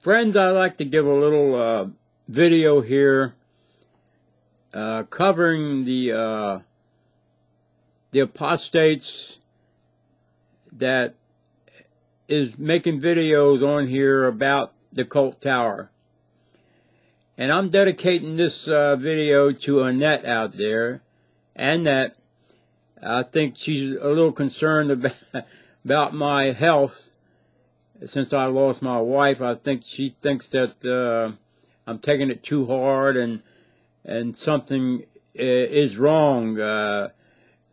Friends, I'd like to give a little video here covering the apostates that is making videos on here about the cult tower. And I'm dedicating this video to Annette out there. Annette, I think she's a little concerned about my health. Since I lost my wife, I think she thinks that I'm taking it too hard and something is wrong.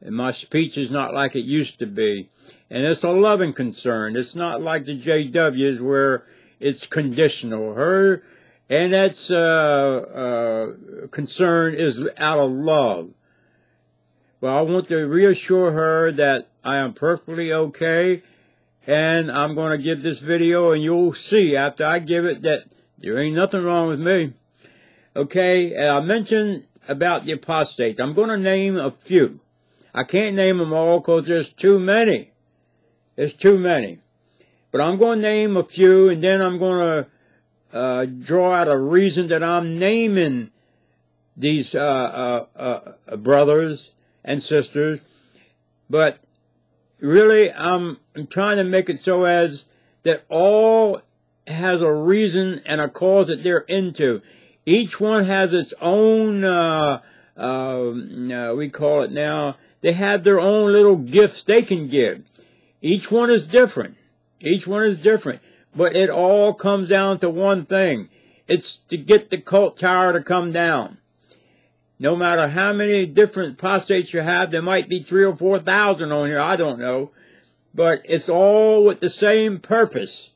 My speech is not like it used to be. And it's a loving concern. It's not like the JWs where it's conditional. Her and that's concern is out of love. But I want to reassure her that I am perfectly okay. And I'm going to give this video, and you'll see after I give it that there ain't nothing wrong with me. Okay, I mentioned about the apostates. I'm going to name a few. I can't name them all because there's too many. There's too many. But I'm going to name a few, and then I'm going to draw out a reason that I'm naming these brothers and sisters. But really, I'm trying to make it so as that all has a reason and a cause that they're into. Each one has its own, we call it now, they have their own little gifts they can give. Each one is different. Each one is different. But it all comes down to one thing. It's to get the cult tower to come down. No matter how many different apostates you have, there might be 3,000 or 4,000 on here, I don't know. But it's all with the same purpose,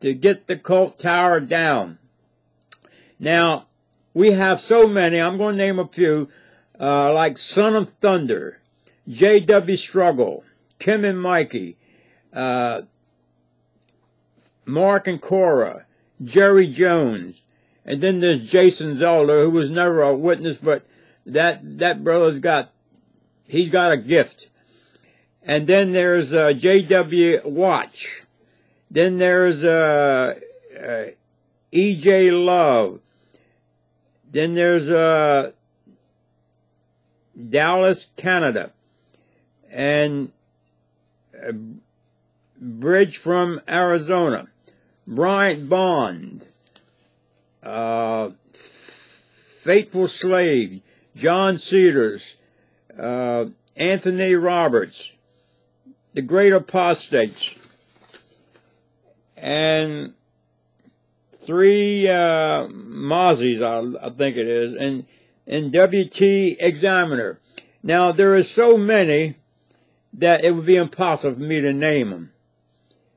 to get the cult tower down. Now, we have so many, I'm going to name a few, like Son of Thunder, J.W. Struggle, Kim and Mikey, Mark and Cora, Jerry Jones, and then there's Jason Zelda, who was never a witness, but that brother's he's got a gift. And then there's J.W. Watch. Then there's E.J. Love. Then there's Dallas, Canada. And Bridge from Arizona. Bryant Bond. Faithful Slave, John Cedars, Anthony Roberts, the Great Apostates, and 3 Mozzies, I think it is, and W.T. Examiner. Now, there are so many that it would be impossible for me to name them.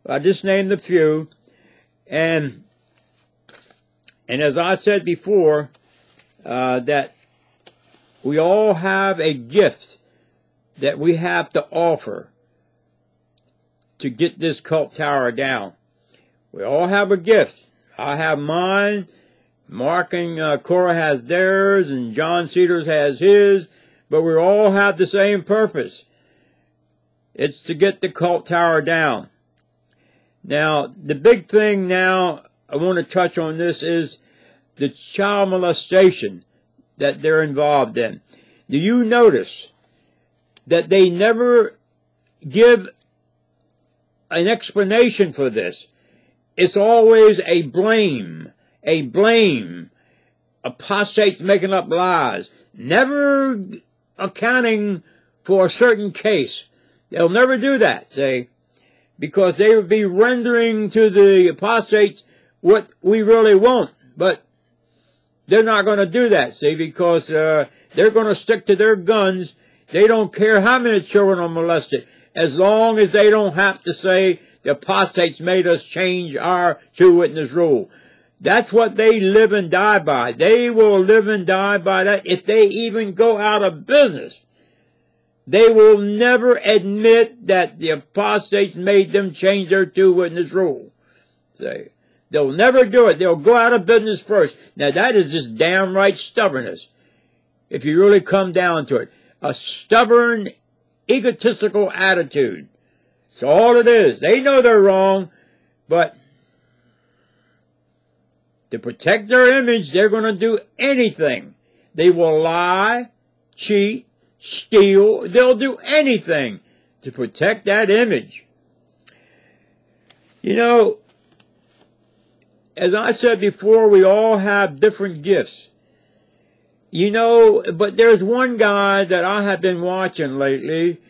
I just named a few, and as I said before, that we all have a gift that we have to offer to get this cult tower down. We all have a gift. I have mine, Mark and Cora has theirs, and John Cedars has his, but we all have the same purpose. It's to get the cult tower down. Now, the big thing now, I want to touch on this, is the child molestation that they're involved in. Do you notice that they never give an explanation for this? It's always a blame. A blame. Apostates making up lies. Never accounting for a certain case. They'll never do that, see? Because they would be rendering to the apostates what we really want. But they're not going to do that, see, because they're going to stick to their guns. They don't care how many children are molested, as long as they don't have to say the apostates made us change our 2-witness rule. That's what they live and die by. They will live and die by that. If they even go out of business, they will never admit that the apostates made them change their 2-witness rule. See? They'll never do it. They'll go out of business first. Now, that is just downright stubbornness, if you really come down to it. A stubborn, egotistical attitude. That's all it is. They know they're wrong, but To protect their image, they're going to do anything. They will lie, cheat, steal. They'll do anything to protect that image. You know, as I said before, we all have different gifts. You know, but there's one guy that I have been watching lately,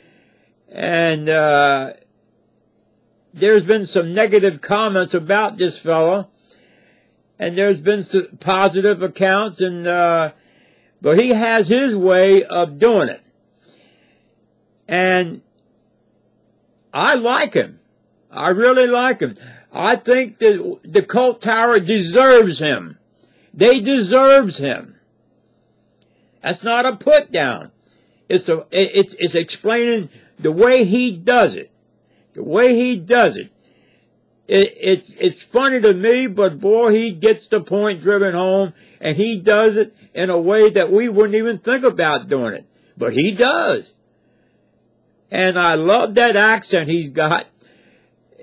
and there's been some negative comments about this fella, and there's been some positive accounts, and but he has his way of doing it. And I like him. I really like him. I think that the cult tower deserves him. They deserves him. That's not a put down. It's explaining the way he does it. The way he does it. It's funny to me, but boy, he gets the point driven home, and he does it in a way that we wouldn't even think about doing it. But he does. And I love that accent he's got.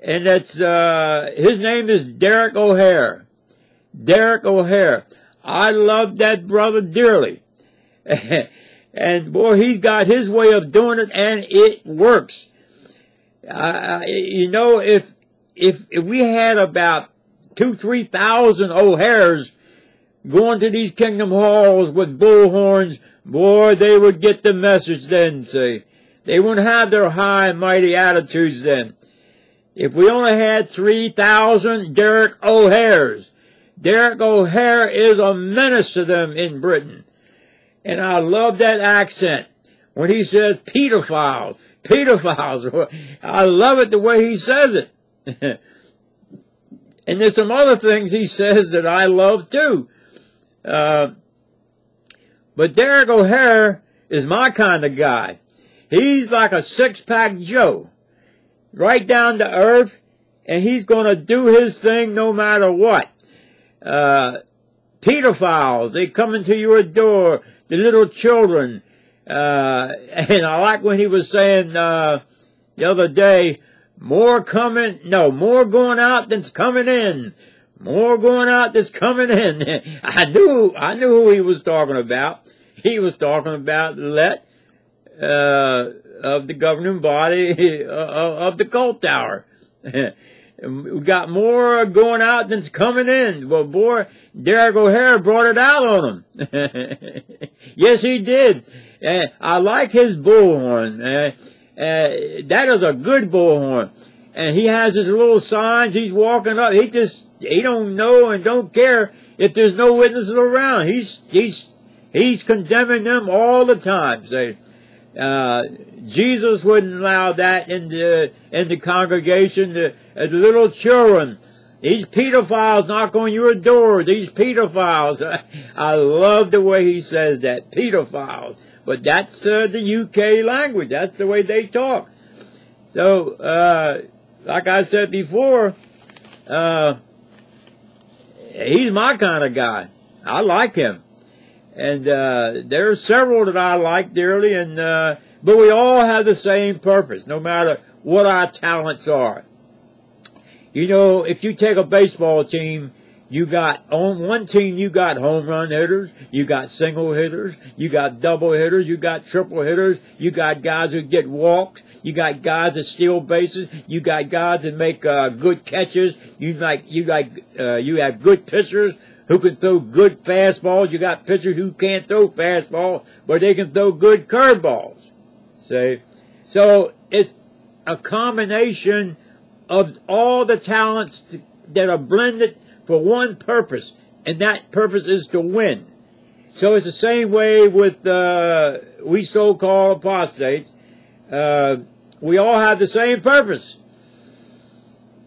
And that's, his name is Derek Ohare. Derek Ohare. I love that brother dearly. And boy, he's got his way of doing it, and it works. You know, if we had about 2,000-3,000 O'Hares going to these kingdom halls with bullhorns, boy, they would get the message then, see. They wouldn't have their high and mighty attitudes then. If we only had 3,000 Derek O'Hares, Derek Ohare is a menace to them in Britain. And I love that accent when he says pedophiles. Pedophiles. I love it the way he says it. And there's some other things he says that I love too. But Derek Ohare is my kind of guy. He's like a six-pack Joe. Right down to earth. And he's going to do his thing no matter what. Pedophiles, they come into your door. The little children. And I like when he was saying the other day, more going out than's coming in. More going out than's coming in. I knew who he was talking about. He was talking about of the governing body of the cult tower. We got more going out than's coming in. Well, boy, Derek Ohare brought it out on him. Yes, he did. I like his bullhorn. That is a good bullhorn. And he has his little signs. He's walking up. He don't know and don't care if there's no witnesses around. He's condemning them all the time. Say, Jesus wouldn't allow that in the congregation. The little children. These pedophiles knock on your door. These pedophiles. I love the way he says that. Pedophiles. But that's the UK language. That's the way they talk. So, like I said before, he's my kind of guy. I like him. And there are several that I like dearly, and but we all have the same purpose, no matter what our talents are. You know, if you take a baseball team, on one team you got home run hitters, you got single hitters, you got double hitters, you got triple hitters, you got guys who get walks, you got guys that steal bases, you got guys that make good catches, you have good pitchers who can throw good fastballs, you got pitchers who can't throw fastballs, but they can throw good curveballs. See? So it's a combination of all the talents that are blended for one purpose, and that purpose is to win. So it's the same way with we so-called apostates. We all have the same purpose.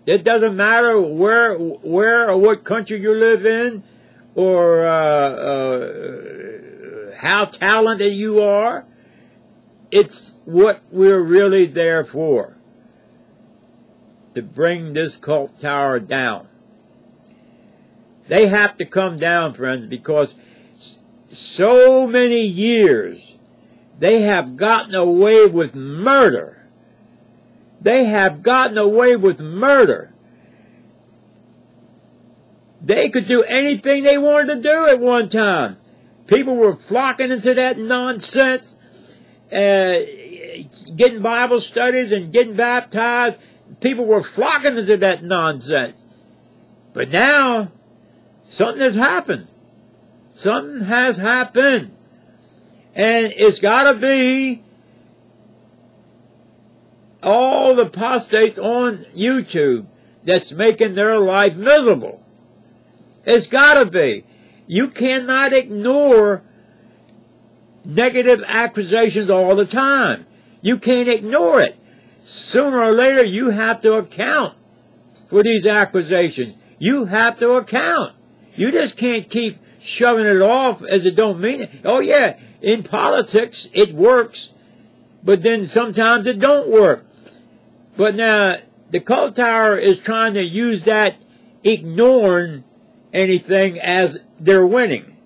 It doesn't matter where or what country you live in, or how talented you are. It's what we're really there for. To bring this cult tower down. They have to come down, friends, because so many years they have gotten away with murder. They have gotten away with murder. They could do anything they wanted to do at one time. People were flocking into that nonsense, getting Bible studies and getting baptized. People were flocking into that nonsense. But now, something has happened. Something has happened. And it's got to be all the apostates on YouTube that's making their life miserable. It's got to be. You cannot ignore negative accusations all the time. You can't ignore it. Sooner or later, you have to account for these accusations. You have to account. You just can't keep shoving it off as it don't mean it. Oh yeah, in politics it works, but then sometimes it don't work. But now the cult tower is trying to use that ignoring anything as they're winning.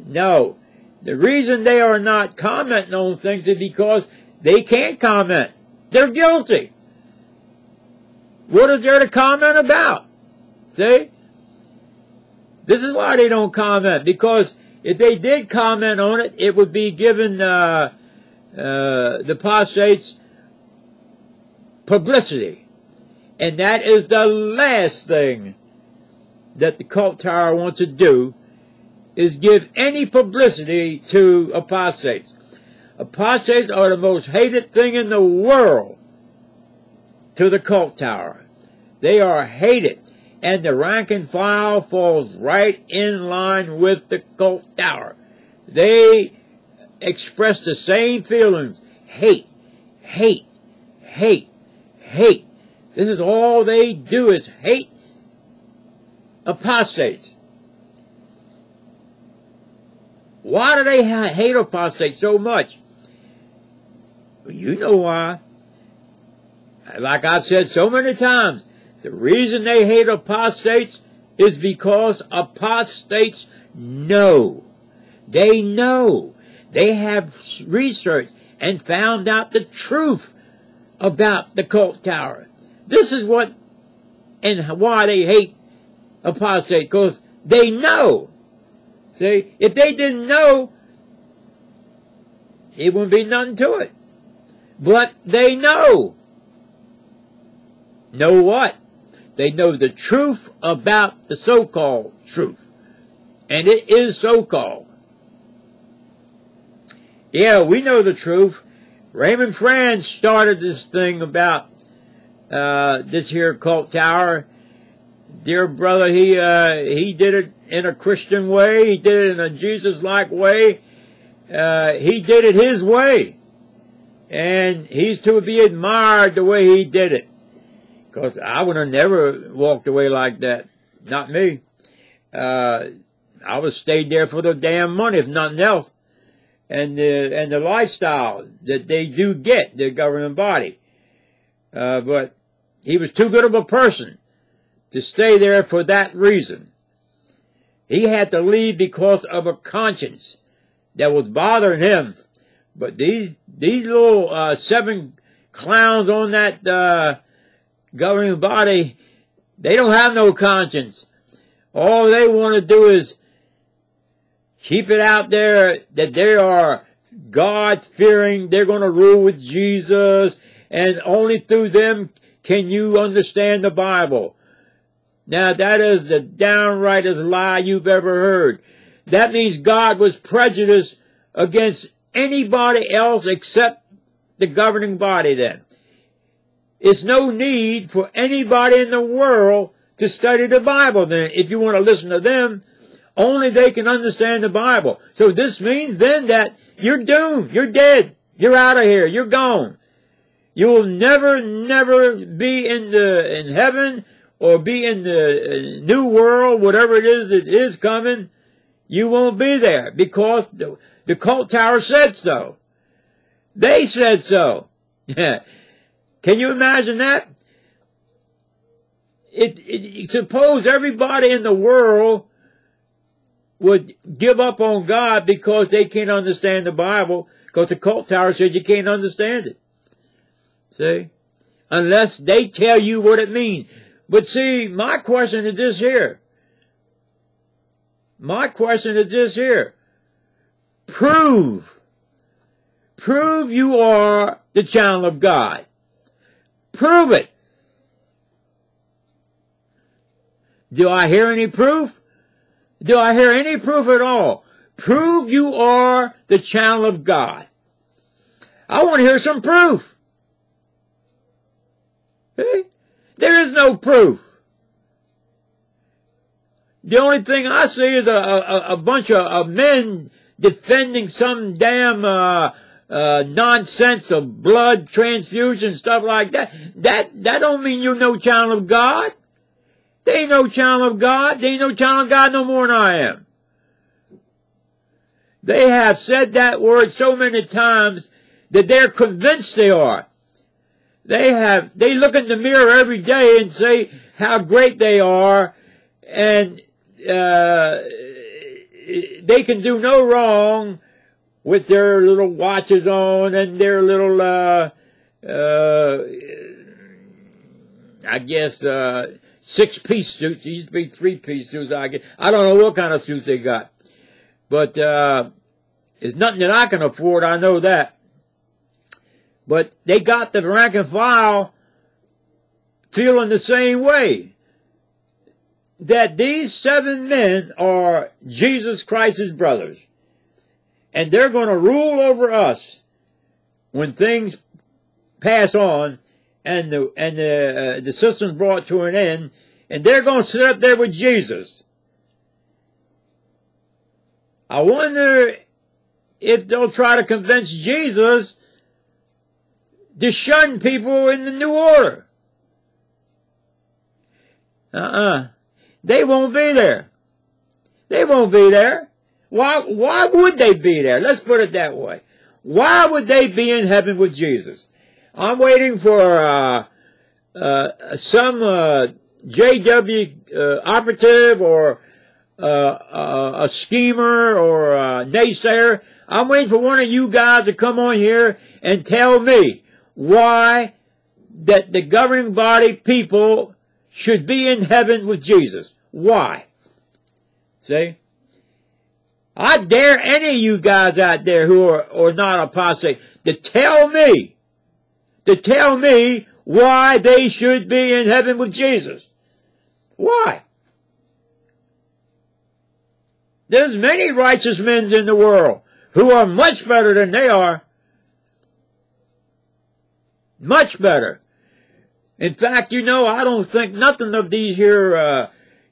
No, the reason they are not commenting on things is because they can't comment. They're guilty. What is there to comment about? See? This is why they don't comment, because if they did comment on it, it would be giving the apostates publicity. And that is the last thing that the cult tower wants to do, is give any publicity to apostates. Apostates are the most hated thing in the world to the cult tower. They are hated. And the rank and file falls right in line with the cult tower. They express the same feelings. Hate, hate, hate, hate. This is all they do, is hate apostates. Why do they hate apostates so much? You know why. Like I've said so many times, the reason they hate apostates is because apostates know. They know. They have researched and found out the truth about the cult tower. This is what and why they hate apostates, because they know. See, if they didn't know, it wouldn't be nothing to it. But they know. Know what? They know the truth about the so-called truth. And it is so-called. Yeah, we know the truth. Raymond Franz started this thing about this here cult tower. Dear brother, he did it in a Christian way. He did it in a Jesus-like way. He did it his way. And he's to be admired the way he did it. Because I would have never walked away like that. Not me. I would have stayed there for the damn money, if nothing else. And the lifestyle that they do get, the governing body. But he was too good of a person to stay there for that reason. He had to leave because of a conscience that was bothering him. But these little 7 clowns on that governing body, they don't have no conscience. All they want to do is keep it out there that they are God-fearing, they're going to rule with Jesus, and only through them can you understand the Bible. Now, that is the downrightest lie you've ever heard. That means God was prejudiced against anybody else except the governing body then. It's no need for anybody in the world to study the Bible then. If you want to listen to them, only they can understand the Bible. So this means then that you're doomed. You're dead. You're out of here. You're gone. You'll never be in heaven or be in the new world, whatever it is that is coming. You won't be there because the cult tower said so. They said so. Can you imagine that? Suppose everybody in the world would give up on God because they can't understand the Bible, because the cult tower says you can't understand it. See? Unless they tell you what it means. But see, my question is this here. My question is this here. Prove you are the child of God. Prove it. Do I hear any proof? Do I hear any proof at all? Prove you are the child of God. I want to hear some proof. See? There is no proof. The only thing I see is a bunch of men defending some damn nonsense of blood transfusion, stuff like that. That don't mean you're no child of God. They ain't no child of God. They ain't no child of God no more than I am. They have said that word so many times that they're convinced they are. They look in the mirror every day and say how great they are, and they can do no wrong with their little watches on and their little, I guess, 6-piece suits. It used to be 3-piece suits, I guess. I don't know what kind of suits they got. But it's nothing that I can afford, I know that. But they got the rank and file feeling the same way. That these 7 men are Jesus Christ's brothers. And they're going to rule over us when things pass on and the system's brought to an end. And they're going to sit up there with Jesus. I wonder if they'll try to convince Jesus to shun people in the New Order. They won't be there. They won't be there. Why would they be there? Let's put it that way. Why would they be in heaven with Jesus? I'm waiting for some JW operative or a schemer or a naysayer. I'm waiting for one of you guys to come on here and tell me why that the governing body people should be in heaven with Jesus. Why? See? I dare any of you guys out there who are not apostate to tell me why they should be in heaven with Jesus. Why? There's many righteous men in the world who are much better than they are. Much better. In fact, you know, I don't think nothing of these here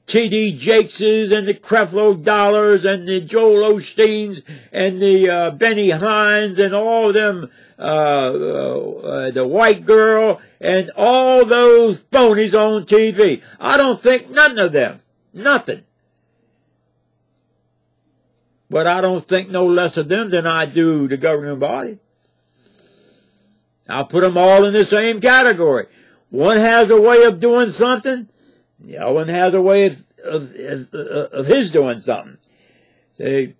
T.D. Jakeses and the Creflo Dollars and the Joel Osteens and the Benny Hines and all of them, the white girl and all those phonies on TV. I don't think none of them. Nothing. But I don't think no less of them than I do the governing body. I'll put them all in the same category. One has a way of doing something. The other one has a way of his doing something. See,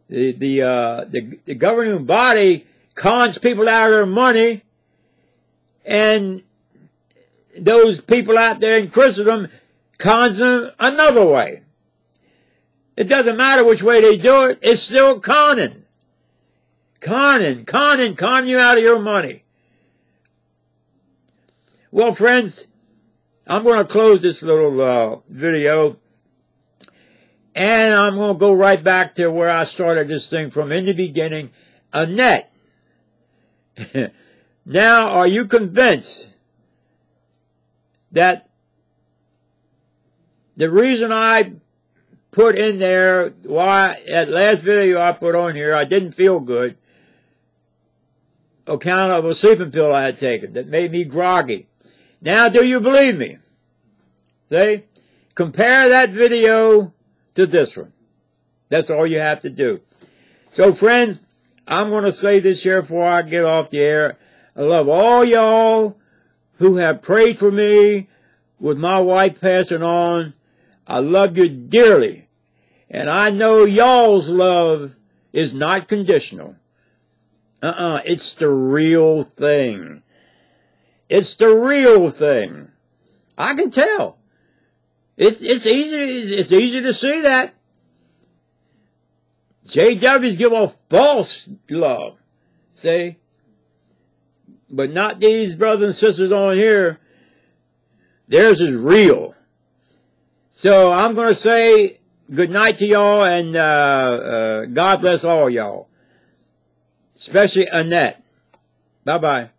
the governing body cons people out of their money, and those people out there in Christendom cons them another way. It doesn't matter which way they do it, it's still conning. Conning you out of your money. Well, friends, I'm going to close this little video, and I'm going to go right back to where I started this thing from in the beginning. Annette, now are you convinced that the reason I put in there, why that last video I put on here, I didn't feel good, account of a sleeping pill I had taken that made me groggy. Now, do you believe me? See? Compare that video to this one. That's all you have to do. So, friends, I'm going to say this here before I get off the air. I love all y'all who have prayed for me with my wife passing on. I love you dearly. And I know y'all's love is not conditional. It's the real thing. It's the real thing. I can tell. It's easy to see that. JWs give off false love. See? But not these brothers and sisters on here. Theirs is real. So I'm going to say good night to y'all, and God bless all y'all. Especially Annette. Bye-bye.